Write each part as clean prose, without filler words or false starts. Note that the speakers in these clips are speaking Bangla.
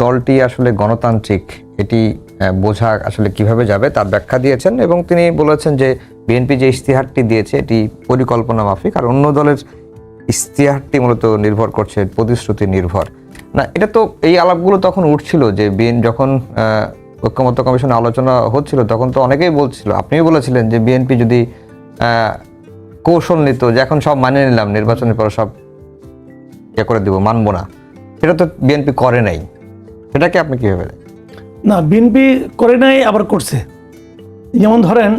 দলটি আসলে গণতান্ত্রিক এটি বোঝা আসলে কিভাবে যাবে তার ব্যাখ্যা দিয়েছেন এবং তিনি বলেছেন যে বিএনপি যে ইশতেহারটি দিয়েছে এটি পরিকল্পনা মাফিক, আর অন্য দলের ইশতেহারটি মূলত নির্ভর করছে প্রতিশ্রুতি নির্ভর। না, এটা তো এই আলাপগুলো তখন উঠছিল যে যখন ঐক্যমত্য কমিশনে আলোচনা হচ্ছিল তখন তো অনেকেই বলছিল, আপনিও বলেছিলেন যে বিএনপি যদি কৌশল নিত যে এখন সব মানে নিলাম, নির্বাচনের পর সব ইয়ে করে দিব, মানবো না, সেটা তো বিএনপি করে নাই। সেটাকে আপনি কিভাবে? না, বিএনপি করে নাই, আবার করছে। যেমন ধরেন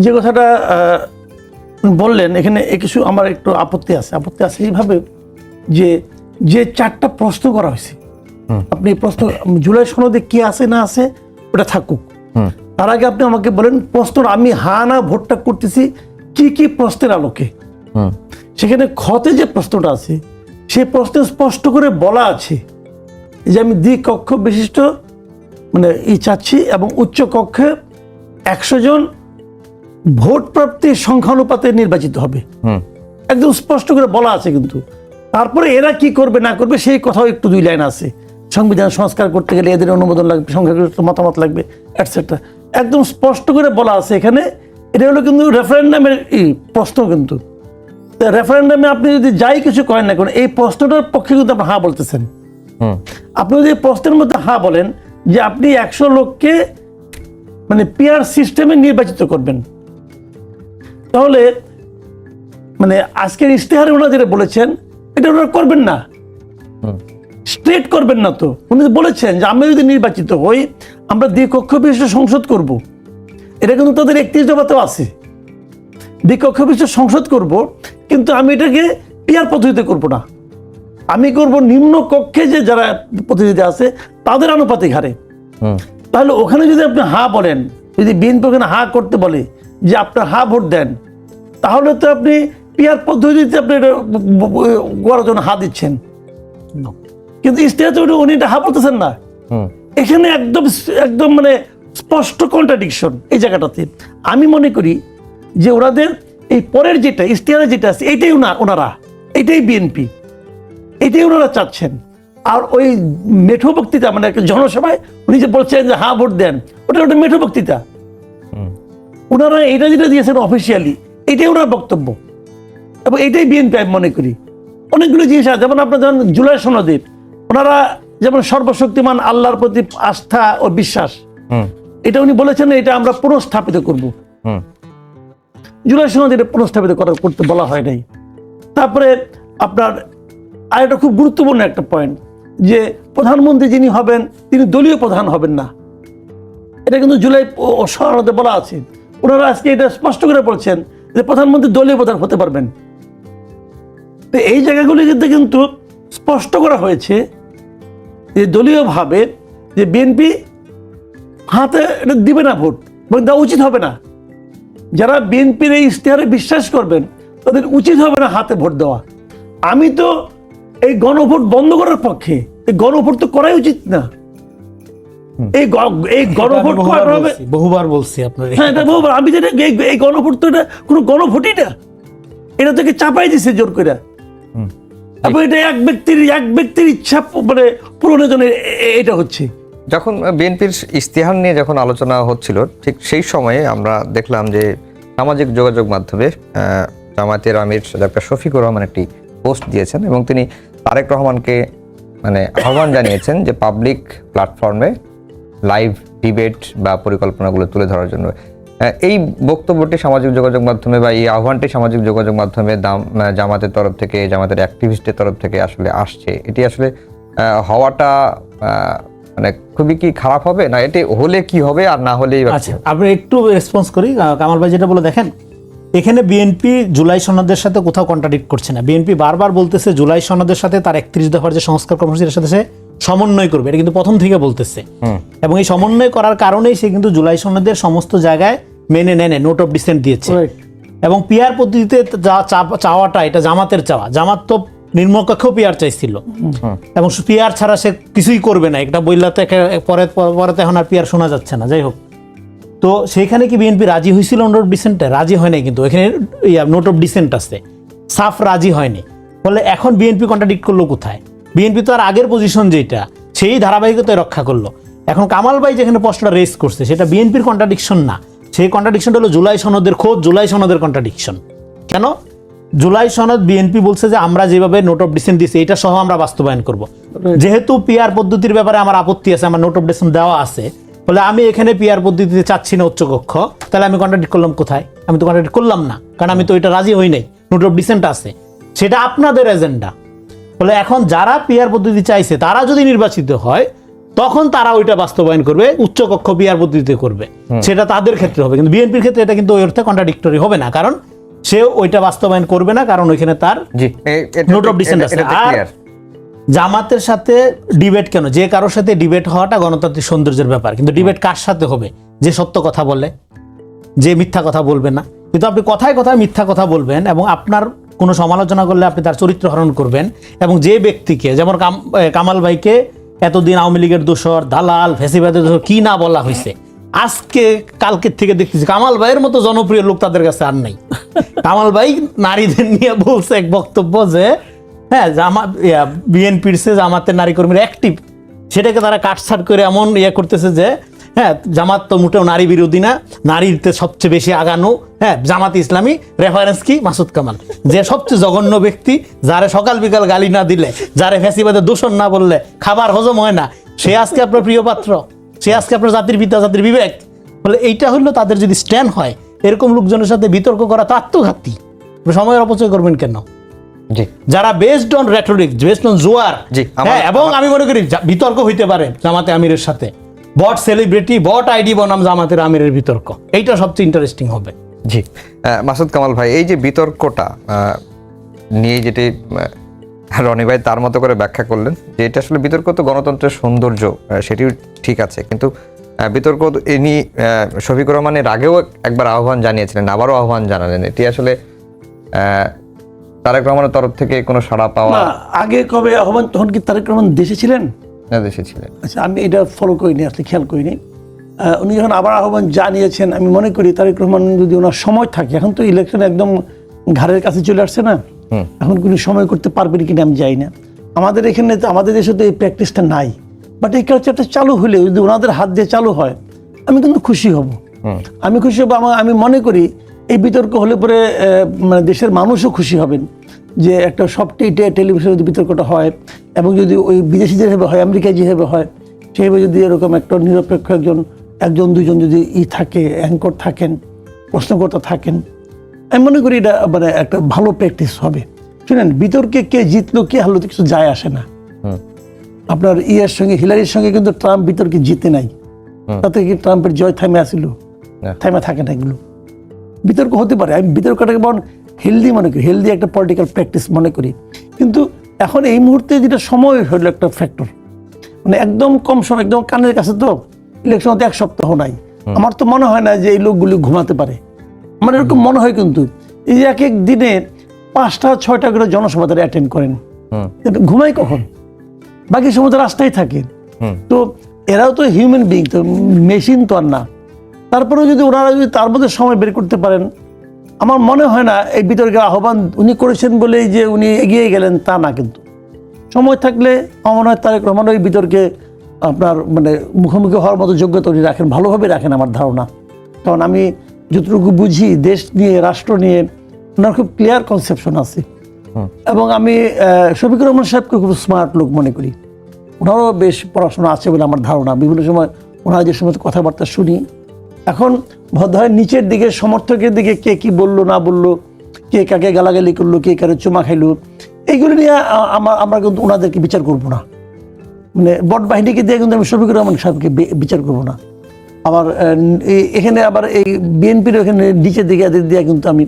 যে কথাটা বললেন এখানে কিছু আমার একটু আপত্তি আছে এইভাবে যে 4টা প্রশ্ন করা হয়েছে, আপনি প্রশ্ন জুলাই সনদে কি আছে না আছে ওটা থাকুক, তার আগে আপনি আমাকে বলেন প্রশ্ন আমি হা না ভোটটা করতেছি কি কি প্রশ্নের আলোকে। সেখানে খতে যে প্রশ্নটা আছে সেই প্রশ্নে স্পষ্ট করে বলা আছে যে আমি দ্বিকক্ষ বিশিষ্ট মানে চাচ্ছি এবং উচ্চ কক্ষে 100 জন ভোট প্রাপ্তির সংখ্যানুপাতে নির্বাচিত হবে, একদম স্পষ্ট করে বলা আছে। কিন্তু তারপরে এরা কি করবে না করবে সেই কথাও একটু 2 লাইন আছে। সংবিধান সংস্কার করতে গেলে এদের অনুমোদন লাগবে, সংখ্যাগরিষ্ঠ মতামত লাগবে, এটসেট্রা, একদম স্পষ্ট করে বলা আছে এখানে। এটা হলো কিন্তু রেফারেন্ডামের প্রশ্ন। কিন্তু রেফারেন্ডামে আপনি যদি যাই কিছু করেন না, কারণ এই প্রশ্নটার পক্ষে কিন্তু আপনি হ্যাঁ বলতেছেন। আপনি যদি প্রশ্নের মধ্যে হ্যাঁ বলেন যে আপনি 100 লোককে মানে পিআর সিস্টেমে নির্বাচিত করবেন, তাহলে মানে আজকের ইশতেহারে ওনারা যেটা বলেছেন এটা ওনারা করবেন না, স্ট্রেট করবেন না। তো উনি বলেছেন যে আমি যদি নির্বাচিত হই আমরা দ্বিকক্ষ বিশিষ্ট সংসদ করব, এটা কিন্তু তাদের 31 দফাতেও আছে, দ্বিকক্ষ বিশিষ্ট সংসদ করব, কিন্তু আমি এটাকে পিআর পদ্ধতিতে করব না, আমি করব নিম্ন কক্ষে যে যারা প্রতিনিধি আছে তাদের আনুপাতিক হারে। তাহলে ওখানে যদি আপনি হ্যাঁ বলেন, যদি বিএনপি ওখানে হ্যাঁ করতে বলে যে আপনার হ্যাঁ ভোট দেন, তাহলে তো আপনি পিআর পদ্ধতিতে আপনি করার জন্য হ্যাঁ দিচ্ছেন। কিন্তু ইশতেহারে উনি এটা হ্যাঁ বলতেছেন না, এখানে একদম একদম মানে স্পষ্ট কন্ট্রাডিকশন এই জায়গাটাতে। আমি মনে করি যে ওনাদের এই পরের যেটা ইশতেহারে যেটা আছে এইটাই ওনারা এইটাই বিএনপি, এটাই ওনারা চাচ্ছেন। আর ওই মেঠো বক্তৃতা মানে একটা জনসভায় উনি যে বলছেন যে হ্যাঁ ভোট দেন, ওটা মেঠো বক্তৃতা। ওনারা এটা যেটা দিয়েছেন অফিসিয়ালি এটাই ওনার বক্তব্য এবং এটাই বিএনপি আমি মনে করি। অনেকগুলো জিনিস আছে, যেমন আপনার যেমন জুলাই সনদে ওনারা যেমন সর্বশক্তিমান আল্লাহর প্রতি আস্থা ও বিশ্বাস, এটা উনি বলেছেন এটা আমরা পুনঃস্থাপিত করব। জুলাই সনদে এটা পুনঃস্থাপিত করতে বলা হয় নাই। তারপরে আপনার আর এটা খুব গুরুত্বপূর্ণ একটা পয়েন্ট যে প্রধানমন্ত্রী যিনি হবেন তিনি দলীয় প্রধান হবেন না, এটা কিন্তু জুলাই সনদে বলা আছে। ওনারা আজকে এটা স্পষ্ট করে বলছেন যে প্রধানমন্ত্রী দলীয় প্রধান হতে পারবেন। তো এই জায়গাগুলিতে কিন্তু স্পষ্ট করা হয়েছে যে দলীয়ভাবে যে বিএনপি হাতে এটা দিবে না ভোট, দেওয়া উচিত হবে না। যারা বিএনপির এই ইশতেহারে বিশ্বাস করবেন তাদের উচিত হবে না হাতে ভোট দেওয়া। আমি তো এই গণভোট বন্ধ করার পক্ষে, এই গণভোট তো করাই উচিত না। এই গণভোট বহুবার বলছি আপনার, হ্যাঁ এটা বহুবার। আমি যেটা এই গণভোট তো এটা কোনো গণভোটই না, এটা থেকে চাপাই দিছে জোর করে। এবং এটা এক ব্যক্তির ইচ্ছা মানে পূরণের জন্য এটা হচ্ছে। যখন বিএনপির ইশতেহার নিয়ে যখন আলোচনা হচ্ছিল ঠিক সেই সময়ে আমরা দেখলাম যে সামাজিক যোগাযোগ মাধ্যমে জামায়াতের আমির ডক্টর শফিকুর রহমান একটি পোস্ট দিয়েছেন এবং তিনি তারেক রহমানকে মানে আহ্বান জানিয়েছেন যে পাবলিক প্ল্যাটফর্মে লাইভ ডিবেট বা পরিকল্পনাগুলো তুলে ধরার জন্য। এই বক্তব্যটি সামাজিক যোগাযোগ মাধ্যমে বা এই আহ্বানটি সামাজিক যোগাযোগ মাধ্যমে জামাতের তরফ থেকে, জামাতের অ্যাক্টিভিস্টের তরফ থেকে আসলে আসছে, এটি আসলে হওয়াটা মানে খুবই কি খারাপ হবে না? এটি হলে কি হবে আর না হলেই? আচ্ছা, আমরা একটু রেসপন্স করি। কামাল ভাই যেটা বলে দেখেন, এখানে বিএনপি জুলাই সনদের সাথে কোথাও কন্ট্রাডিক্ট করছে না। বিএনপি বারবার বলতেছে জুলাই সনদের সাথে তার 31 দফার যে সংস্কার কর্মসূচির সাথে সে সমন্বয় করবে, এটা কিন্তু প্রথম থেকে বলতেছে। এবং এই সমন্বয় করার কারণেই সে কিন্তু জুলাই সনদের সমস্ত জায়গায় মেনে নেয়, নোট অফ ডিসেন্ট দিয়েছে। এবং পিআর পদ্ধতিতে যা চাওয়াটা এটা জামাতের চাওয়া, জামাত তো নিম্নকক্ষ পিআর চাইছিল এবং পিআর ছাড়া সে কিছুই করবে না, একটা বইলাতে পরে এখন আর পিআর শোনা যাচ্ছে না। যাই হোক, তো সেইখানে কি বিএনপি রাজি হয়েছিল নোট অফ ডিসেন্টে? রাজি হয় নাই, কিন্তু এখানে নোট অফ ডিসেন্ট আছে, সাফ রাজি হয়নি। ফলে এখন বিএনপি কন্ট্রাডিক্ট করলো কোথায়? বিএনপি তো আর আগের পজিশন যেটা সেই ধারাবাহিকতায় রক্ষা করলো। এখন কামাল ভাই যেখানে প্রশ্নটা রেজ করছে সেটা বিএনপির কন্ট্রাডিকশন না, সেই কন্ট্রাডিকশনটা হলো জুলাই সনদের খোঁজ, জুলাই সনদের কন্ট্রাডিকশন। কেন? জুলাই সনদ বিএনপি বলছে যে আমরা যেভাবে নোট অফ ডিসেন্ট দিচ্ছি এটা সহ আমরা বাস্তবায়ন করব। যেহেতু পিআর পদ্ধতির ব্যাপারে আমার আপত্তি আছে, আমার নোট অফ ডিসেন্ট দেওয়া আছে, বলে আমি এখানে পিআর পদ্ধতিতে চাচ্ছি না উচ্চকক্ষ, তাহলে আমি কন্ট্রাডিক্ট করলাম কোথায়? আমি তো কন্ট্রাডিক্ট করলাম না, কারণ আমি তো এটা রাজি হই নাই। নোট অফ ডিসেন্ট আছে, সেটা আপনাদের এজেন্ডা। বলে এখন যারা পিআর পদ্ধতি চাইছে তারা যদি নির্বাচিত হয় তখন তারা ওইটা বাস্তবায়ন করবে, উচ্চকক্ষ পিআর পদ্ধতিতে করবে, সেটা তাদের ক্ষেত্রে হবে। কিন্তু বিএনপির ক্ষেত্রে এটা কিন্তু ওই অর্থে কন্ট্রাডিক্টরি হবে না, কারণ সে ওইটা বাস্তবায়ন করবে না, কারণ ওইখানে তার নোট অফ ডিসেন্ট আছে। আর জামাতের সাথে ডিবেট কেন? যে কারোর সাথে ডিবেট হওয়াটা গণতান্ত্রিক সৌন্দর্যের ব্যাপার, কিন্তু ডিবেট কার সাথে হবে? যে সত্য কথা বলে, যে মিথ্যা কথা বলবে না। কিন্তু আপনি কথায় কথায় মিথ্যা কথা বলবেন এবং আপনার কোনো সমালোচনা করলে আপনি তার চরিত্র হরণ করবেন, এবং যে ব্যক্তিকে, যেমন কামাল ভাইকে এতদিন আওয়ামী লীগের দোসর, দালাল, ফ্যাসিবাদের দোসর কি না বলা হয়েছে, আজকে কালকের থেকে দেখতেছি কামাল ভাইয়ের মতো জনপ্রিয় লোক তাদের কাছে আর নাই। কামাল ভাই নারীদের নিয়ে বলছে এক বক্তব্য যে হ্যাঁ বিএনপির সে জামাতের নারী কর্মীরা অ্যাক্টিভ, সেটাকে তারা কাটছাট করে এমন করতেছে যে হ্যাঁ জামাত তো মোটেও নারী বিরোধী না, নারীতে সবচেয়ে বেশি আগানো হ্যাঁ জামাত ইসলামী। রেফারেন্স কি? মাসুদ কামাল, যে সবচেয়ে জঘন্য ব্যক্তি, যারে সকাল বিকাল গালি না দিলে, যারে ফ্যাসিবাদের দূষণ না বললে খাবার হজম হয় না, সে আজকে আপনার প্রিয় পাত্র, সে আজকে আপনার জাতির পিতা, জাতির বিবেক। বলে এইটা হলো তাদের যদি স্ট্যান্ড হয়, এরকম লোকজনের সাথে বিতর্ক করা তো আত্মঘাতী। সময়ের অপচয় করবেন কেন? যারা based on rhetoric, based on জোয়ার, হ্যাঁ, এবং আমি মনে করি বিতর্ক হইতে পারে জামাতে আমিরের সাথে, বট সেলিব্রিটি, বট আইডি বনাম জামাতের আমিরের বিতর্ক, এইটা সবচেয়ে ইন্টারেস্টিং হবে। জি মাসুদ কামাল ভাই, এই যে বিতর্কটা নিয়ে যেটি রনি ভাই তার মতো করে ব্যাখ্যা করলেন, যে এটা আসলে বিতর্ক তো গণতন্ত্রের সৌন্দর্য, সেটিও ঠিক আছে, কিন্তু বিতর্ক ইনি শফিকুর রহমানের আগেও একবার আহ্বান জানিয়েছিলেন, আবারও আহ্বান জানালেন, এটি আসলে তারেক রহমানের তরফ থেকে কোনো সাড়া পাওয়া? আগে কবে আহ্বান, তখন কি তারেক রহমান দেশে ছিলেন? না, দেশে ছিলেন। আচ্ছা, আমি এটা ফলো করিনি, আসলে খেয়াল করিনি। উনি যখন আবার আহ্বান জানিয়েছেন, আমি মনে করি তারেক রহমান যদি ওনার সময় থাকে, এখন তো ইলেকশন একদম ঘাড়ের কাছে চলে আসছে না, এখন কোনো সময় করতে পারবেন কিনা আমি জানি না। আমাদের এখানে তো, আমাদের দেশে তো এই প্র্যাকটিসটা নাই, বাট এই কালচারটা চালু হলে, যদি ওনাদের হাত দিয়ে চালু হয়, আমি কিন্তু খুশি হব। আমি খুশি হব, আমি মনে করি এই বিতর্ক হলে পরে মানে দেশের মানুষও খুশি হবেন যে একটা সব টেলিভিশনে যদি বিতর্কটা হয়, এবং যদি ওই বিদেশি যেভাবে হয়, আমেরিকায় যেভাবে হয়, সেভাবে যদি এরকম একটা নিরপেক্ষ একজন দুজন যদি থাকে, অ্যাঙ্কর থাকেন, প্রশ্নকর্তা থাকেন, আমি মনে করি এটা মানে একটা ভালো প্র্যাকটিস হবে। শুনেন, বিতর্কে কে জিতলো কে হারলো তো কিছু যায় আসে না। আপনার সঙ্গে, হিলারির সঙ্গে কিন্তু ট্রাম্প বিতর্কে জিতে নাই, তাতে কি ট্রাম্পের জয় থামে আসিল? থামে থাকে না। এগুলো বিতর্ক হতে পারে, আমি বিতর্কটাকে বরং হেলদি মনে করি, হেলদি একটা পলিটিক্যাল প্র্যাকটিস মনে করি। কিন্তু এখন এই মুহূর্তে যেটা সময় হলো একটা ফ্যাক্টর, মানে একদম কম সময়, একদম কানের কাছে, তো ইলেকশন হতে 1 সপ্তাহ নাই। আমার তো মনে হয় না যে এই লোকগুলি ঘুমাতে পারে, আমার এরকম মনে হয়। কিন্তু এই যে এক এক দিনে 5টা 6টা করে জনসভা তারা অ্যাটেন্ড করেন, ঘুমায় কখন? বাকি সময় তো রাস্তায় থাকে। তো এরাও তো হিউম্যান বিং, তো মেশিন তো আর না। তারপরেও যদি ওনারা যদি তার মধ্যে সময় বের করতে পারেন, আমার মনে হয় না এই বিতর্কের আহ্বান উনি করেছেন বলেই যে উনি এগিয়ে গেলেন তা না। কিন্তু সময় থাকলে আমার মনে হয় তারেক রহমান ওই বিতর্কে আপনার মানে মুখোমুখি হওয়ার মতো যোগ্যতা উনি রাখেন, ভালোভাবে রাখেন আমার ধারণা। কারণ আমি যতটুকু বুঝি দেশ নিয়ে, রাষ্ট্র নিয়ে ওনার খুব ক্লিয়ার কনসেপশন আছে। এবং আমি শফিকুর রহমান সাহেবকে খুব স্মার্ট লোক মনে করি, ওনারও বেশ পড়াশোনা আছে বলে আমার ধারণা। বিভিন্ন সময় ওনার যে সময় কথাবার্তা শুনি, এখন বোধহয় নিচের দিকে সমর্থকের দিকে কে কি বললো না বললো, কে কাকে গালাগালি করলো, কে কারো চুমা খাইলো, এইগুলো নিয়ে আমরা কিন্তু ওনাদেরকে বিচার করবো না। মানে বট বাহিনীকে দিয়ে কিন্তু আমি শফিকুর রহমান সাহেবকে বিচার করবো না। আবার এখানে আবার এই বিএনপির এখানে নিচের দিকে এদের দিয়ে কিন্তু আমি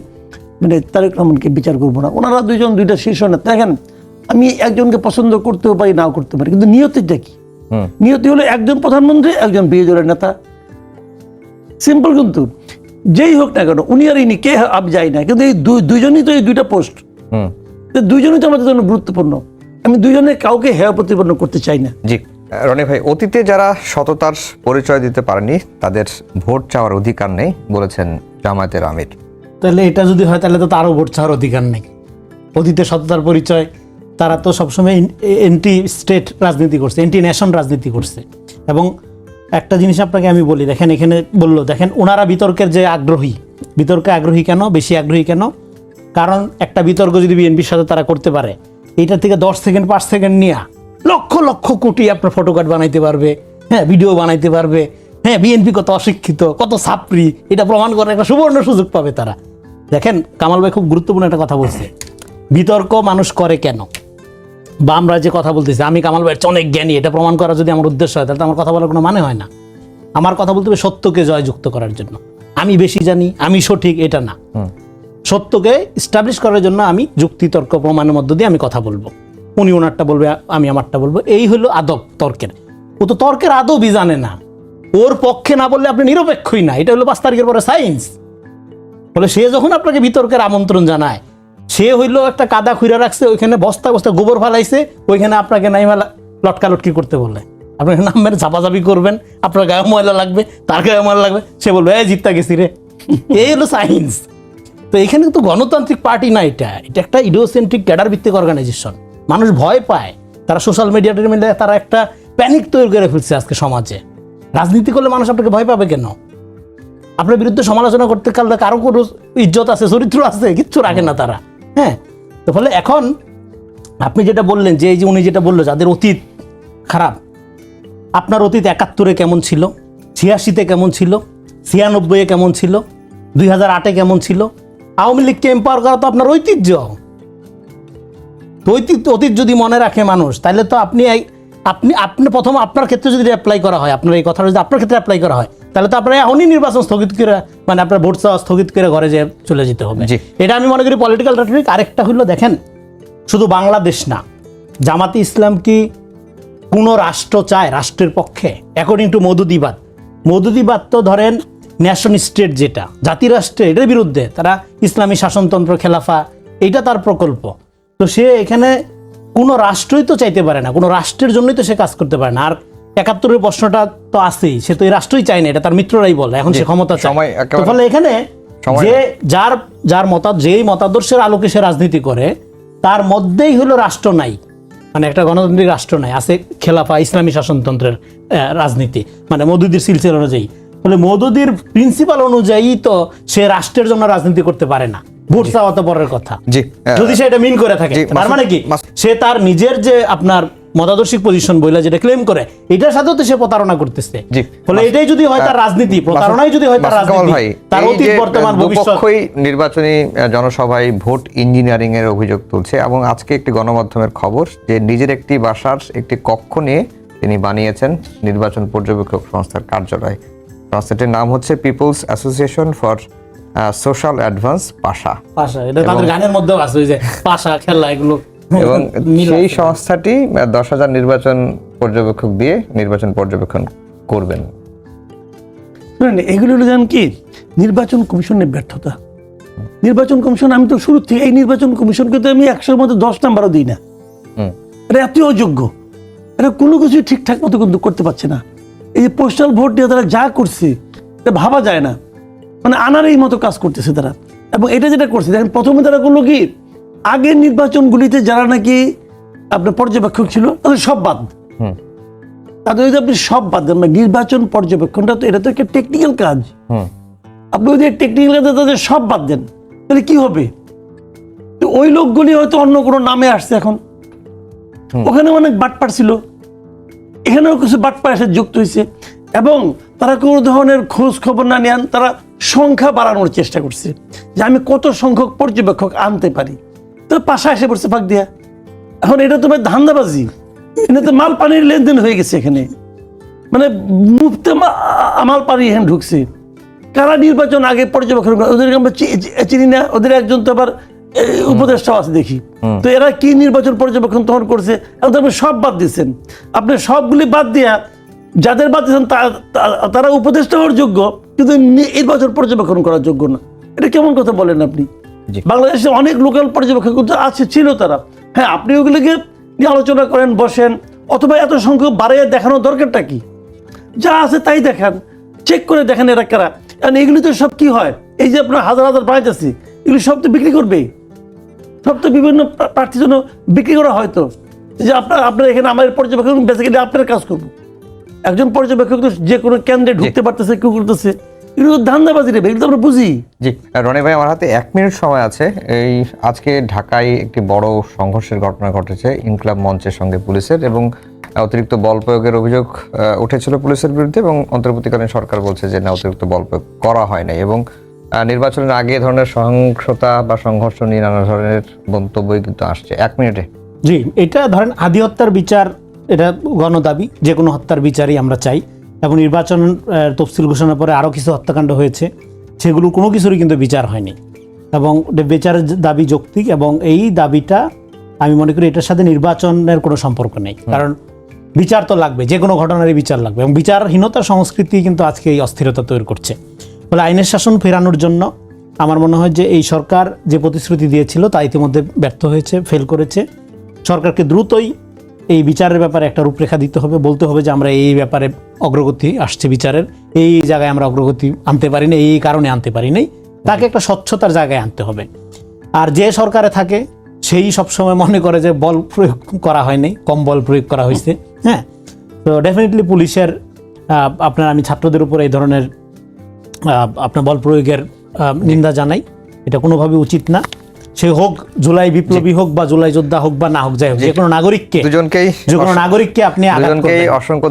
মানে তারেক রহমানকে বিচার করবো না। ওনারা দুইজন দুইটা শীর্ষ নেতা। দেখেন, আমি একজনকে পছন্দ করতেও পারি, নাও করতে পারি, কিন্তু নিয়তিটা কি? নিয়তি হলো একজন প্রধানমন্ত্রী, একজন বিরোধী দলের নেতা, সিম্পল। কিন্তু যেই হোক না কেন, উনি আর ইনি কে আমি যাই না, কিন্তু এই দুইজনই তো এই দুইটা পোস্ট, দুইজনই তো আমাদের জন্য গুরুত্বপূর্ণ। আমি দুইজনে কাউকে হেয় প্রতিপন্ন করতে চাই না। জি রনি ভাই, অতীতে যারা সততার পরিচয় দিতে পারেনি তাদের ভোট চাওয়ার অধিকার নেই বলেছেন জামায়াতের আমির। তাহলে এটা যদি হয় তাহলে তো তারও ভোট চাওয়ার অধিকার নেই। অতীতে সততার পরিচয় তারা তো সবসময় এন্টি স্টেট রাজনীতি করছে, এন্টি নেশন রাজনীতি করছে। এবং একটা জিনিস আপনাকে আমি বলি, দেখেন এখানে বললো, দেখেন ওনারা বিতর্কের যে আগ্রহী, বিতর্কে আগ্রহী কেন, বেশি আগ্রহী কেন? কারণ একটা বিতর্ক যদি বিএনপির সাথে তারা করতে পারে, এইটার থেকে 10 সেকেন্ড 5 সেকেন্ড নিয়ে লক্ষ লক্ষ কোটি আপনার ফটোকার্ড বানাইতে পারবে, হ্যাঁ, ভিডিও বানাইতে পারবে, হ্যাঁ, বিএনপি কত অশিক্ষিত, কত ছাত্রী, এটা প্রমাণ করার একটা সুবর্ণ সুযোগ পাবে তারা। দেখেন কামাল ভাই খুব গুরুত্বপূর্ণ একটা কথা বলছে, বিতর্ক মানুষ করে কেন, বা আমরা যে কথা বলতেছি, আমি কামাল ভাইয়ের চেয়ে অনেক জ্ঞানী, এটা প্রমাণ করা যদি আমার উদ্দেশ্য হয়, তাহলে তো আমার কথা বলার কোনো মানে হয় না। আমার কথা বলতে হবে সত্যকে জয়যুক্ত করার জন্য। আমি বেশি জানি, আমি সঠিক, এটা না। সত্যকে স্টাবলিশ করার জন্য আমি যুক্তি তর্ক প্রমাণের মধ্য দিয়ে আমি কথা বলবো। উনি ওনারটা বলবে, আমি আমারটা বলবো, এই হলো আদব তর্কের। ও তো তর্কের আদবই জানে না, ওর পক্ষে না বললে আপনি নিরপেক্ষই না। এটা হলো 5 তারিখের পরে সায়েন্স। বলে সে যখন আপনাকে বিতর্কের আমন্ত্রণ জানায়, সে হইলো একটা কাদা খুঁড়ে রাখছে, ওইখানে বস্তা বস্তা গোবর ফালাইছে, ওইখানে আপনাকে নাইমা লটকালটকি করতে বললে, আপনার নামের ঝাপাঝাপি করবেন, আপনার গায়ে ময়লা লাগবে, তার গায়ে ময়লা লাগবে, সে বলবে এই জিততা গেছি রে। এই হলো সায়েন্স। তো এখানে তো গণতান্ত্রিক পার্টি না, এটা একটা ইডিওসেন্ট্রিক ক্যাডার ভিত্তিক অর্গানাইজেশন। মানুষ ভয় পায়, তারা সোশ্যাল মিডিয়াতে মিলে তারা একটা প্যানিক তৈরি করে ফেলছে আজকে সমাজে। রাজনীতি করলে মানুষ আপনাকে ভয় পাবে কেন? আপনার বিরুদ্ধে সমালোচনা করতে কালে কারো কোনো ইজ্জত আছে, চরিত্র আছে, কিচ্ছু রাখে না তারা। হ্যাঁ, তো ফলে এখন আপনি যেটা বললেন যে এই যে উনি যেটা বললো যাদের অতীত খারাপ, আপনার অতীত 71-এ কেমন ছিল, 86-তে কেমন ছিল, 96-এ কেমন ছিল, 2008-এ কেমন ছিল? আওয়ামী লীগকে এম্পাওয়ার করা তো আপনার ঐতিহ্য। অতীত যদি মনে রাখে মানুষ, তাহলে তো আপনি প্রথম আপনার ক্ষেত্রে যদি অ্যাপ্লাই করা হয়, আপনার এই কথাটা যদি আপনার ক্ষেত্রে অ্যাপ্লাই করা হয়, তাহলে তো আপনার এখনই নির্বাচন স্থগিত করে, মানে আপনার ভোট চাওয়া স্থগিত করে ঘরে যে চলে যেতে হবে। এটা আমি মনে করি পলিটিক্যাল রেটরিক। আরেকটা হলো, দেখেন শুধু বাংলাদেশ না, জামাতে ইসলাম কি কোনো রাষ্ট্র চায় রাষ্ট্রের পক্ষে? অ্যাকর্ডিং টু মওদুদিবাদ তো ধরেন ন্যাশন স্টেট, যেটা জাতি রাষ্ট্রে, এটার বিরুদ্ধে। তারা ইসলামী শাসনতন্ত্র, খেলাফা, এইটা তার প্রকল্প। তো সে এখানে কোনো রাষ্ট্রই তো চাইতে পারে না, কোনো রাষ্ট্রের জন্যই তো সে কাজ করতে পারে না। আর 71-এর প্রশ্নটা তো আছেই, সে তো এই রাষ্ট্রই চায় না, এটা তার মিত্ররাই বলে, এখন সে ক্ষমতা চায়। তো ফলে এখানে যে যার যেই মতাদর্শের আলোকে সে রাজনীতি করে, তার মধ্যেই হলো রাষ্ট্র নাই, মানে একটা গণতান্ত্রিক রাষ্ট্র নাই, আছে খেলাফা, ইসলামী শাসনতন্ত্রের রাজনীতি, মানে মওদুদির সিলসিলা অনুযায়ী। ফলে মওদুদির প্রিন্সিপাল অনুযায়ী তো সে রাষ্ট্রের জন্য রাজনীতি করতে পারে না। ভোট চাওয়া তো পরের কথা, যদি সে এটা মিন করে থাকে। তার মানে কি, সে তার নিজের যে আপনার মতাদর্শিক পজিশন বইলা যেটা ক্লেম করে, এটার সাথেও তো সে প্রতারণা করতেছে। ফলে এটাই যদি হয় তার রাজনীতি, প্রতারণাই যদি হয় তার রাজনীতি, তার অতীত বর্তমান ভবিষ্যৎ। নির্বাচনী জনসভায় ভোট ইঞ্জিনিয়ারিং এর অভিযোগ তুলছে, এবং আজকে একটি গণমাধ্যমের খবর যে নিজের একটি বাসার একটি কক্ষ নিয়ে তিনি বানিয়েছেন নির্বাচন পর্যবেক্ষক সংস্থার কার্যালয়। সংস্থাটির নাম হচ্ছে people's association for social advance পাশা। এটা তাদের গানের মধ্যেও আছে, ওই যে পাশা খেলা, এগুলো। এবং সেই সংস্থাটি 10,000 নির্বাচন পর্যবেক্ষক দিয়ে নির্বাচন পর্যবেক্ষণ করবেন। এগুলো হলো জানেন কি, নির্বাচন কমিশনের ব্যর্থতা। নির্বাচন কমিশন, আমি তো শুরু থেকে এই নির্বাচন কমিশনকে তো আমি 100-এর মধ্যে 10 নাম্বারও দিই না। এটা এত অযোগ্য, এটা কোনো কিছু ঠিকঠাক মতো কিন্তু করতে পারছে না। এই যে পোস্টাল ভোট দিয়ে তারা যা করছে, এটা ভাবা যায় না, মানে আনার এই মতো কাজ করতেছে তারা। এবং এটা যেটা করছে, দেখেন প্রথমে তারা করলো কি, আগের নির্বাচনগুলিতে যারা নাকি আপনার পর্যবেক্ষক ছিল তাদের সব বাদ, তাদের যদি আপনি সব বাদ দেন, নির্বাচন পর্যবেক্ষণটা তো এটা তো একটা টেকনিক্যাল কাজ, আপনি যদি টেকনিক্যাল কাজে তাদের সব বাদ দেন, তাহলে কি হবে? তো ওই লোকগুলি হয়তো অন্য কোনো নামে আসছে এখন, ওখানে অনেক বাটপার ছিল, এখানেও কিছু বাটপার এসে যুক্ত হয়েছে, এবং তারা কোনো ধরনের খোঁজ খবর না নেন, তারা সংখ্যা বাড়ানোর চেষ্টা করছে যে আমি কত সংখ্যক পর্যবেক্ষক আনতে পারি। তো পাশা এসে পড়ছে ফাঁক দিয়া। এখন এটা তো ধান্দাবাজি, এটা তো মাল পানির লেনদেন হয়ে গেছে এখানে, মানে মুফতে মাল পানি এখানে ঢুকছে। কারা নির্বাচন আগে পর্যবেক্ষণ করে, ওদেরকে আমরা চিনি না, ওদের একজন তো আবার উপদেষ্টাও আছে দেখি। তো এরা কি নির্বাচন পর্যবেক্ষণ তখন করছে, এখন তো আপনি সব বাদ দিচ্ছেন। আপনি সবগুলি বাদ দিয়া যাদের বাদ দিচ্ছেন তারা উপদেষ্টা হওয়ার যোগ্য, কিন্তু নির্বাচন পর্যবেক্ষণ করার যোগ্য না। এটা কেমন কথা বলেন আপনি? বাংলাদেশে অনেক লোকাল পর্যবেক্ষক আছে, ছিল তারা। হ্যাঁ, আপনি ওগুলোকে নিয়ে আলোচনা করেন, বসেন, অথবা এত সংখ্যক বাড়াইয়া দেখানোর দরকারটা কি? যা আছে তাই দেখান, চেক করে দেখেন এরা কারা। কারণ এগুলি তো সব কি হয়, এই যে আপনার হাজার হাজার বাড়াইতেছি, এগুলি সব তো বিক্রি করবে। সব তো বিভিন্ন প্রার্থীর জন্য বিক্রি করা হয়তো, যে আপনার এখানে আমাদের পর্যবেক্ষক বেসিক্যালি আপনার কাজ করবো। একজন পর্যবেক্ষক তো যে কোনো কেন্দ্রে ঢুকতে পারতেছে, কেউ করতেছে, এগুলো তো ধান্দাবাজি রে, এগুলো তো আমরা বুঝি। জি রনি ভাই, আমার হাতে 1 মিনিট সময় আছে। এই আজকে ঢাকায় একটি বড় সংঘর্ষের ঘটনা ঘটেছে ইনকলাব মঞ্চের সঙ্গে পুলিশের, এবং অতিরিক্ত বল প্রয়োগের অভিযোগ উঠেছিল পুলিশের বিরুদ্ধে, এবং অন্তর্বর্তীকালীন সরকার বলছে যে না, অতিরিক্ত বল প্রয়োগ করা হয় নাই, এবং নির্বাচনের আগে এ ধরনের সহিংসতা বা সংঘর্ষ নিয়ে নানা ধরনের মন্তব্যই কিন্তু আসছে। 1 মিনিটে জি, এটা ধরেন আদি হত্যার বিচার, এটা গণদাবি, যে কোনো হত্যার বিচারই আমরা চাই। এবং নির্বাচন তফসিল ঘোষণার পরে আরও কিছু হত্যাকাণ্ড হয়েছে, সেগুলো কোনো কিছুরই কিন্তু বিচার হয়নি, এবং বিচারের দাবি যৌক্তিক, এবং এই দাবিটা আমি মনে করি এটার সাথে নির্বাচনের কোনো সম্পর্ক নেই। কারণ বিচার তো লাগবে, যে কোনো ঘটনারই বিচার লাগবে, এবং বিচারহীনতার সংস্কৃতি কিন্তু আজকে এই অস্থিরতা তৈরি করছে। ফলে আইনের শাসন ফেরানোর জন্য আমার মনে হয় যে এই সরকার যে প্রতিশ্রুতি দিয়েছিল তা ইতিমধ্যে ব্যর্থ হয়েছে, ফেল করেছে। সরকারকে দ্রুতই এই বিচারের ব্যাপারে একটা রূপরেখা দিতে হবে, বলতে হবে যে আমরা এই ব্যাপারে অগ্রগতি আসছে বিচারের, এই জায়গায় আমরা অগ্রগতি আনতে পারি না, এই কারণে আনতে পারি নাই, তাকে একটা স্বচ্ছতার জায়গায় আনতে হবে। আর যে সরকারে থাকে সেই সবসময় মনে করে যে বল প্রয়োগ করা হয়নি, কম বল প্রয়োগ করা হয়েছে। হ্যাঁ, তো ডেফিনেটলি পুলিশের আপনার, আমি ছাত্রদের উপর এই ধরনের আপনার বল প্রয়োগের নিন্দা জানাই, এটা কোনোভাবে উচিত না। সে হোক জুলাই বিপ্লবী হোক বা জুলাই যোদ্ধা হোক বা না হোক, যাই হোক, যে কোনো নাগরিককে, দুজনকেই যে কোনো নাগরিককে আপনি আঘাত করবেন। অসংখ্য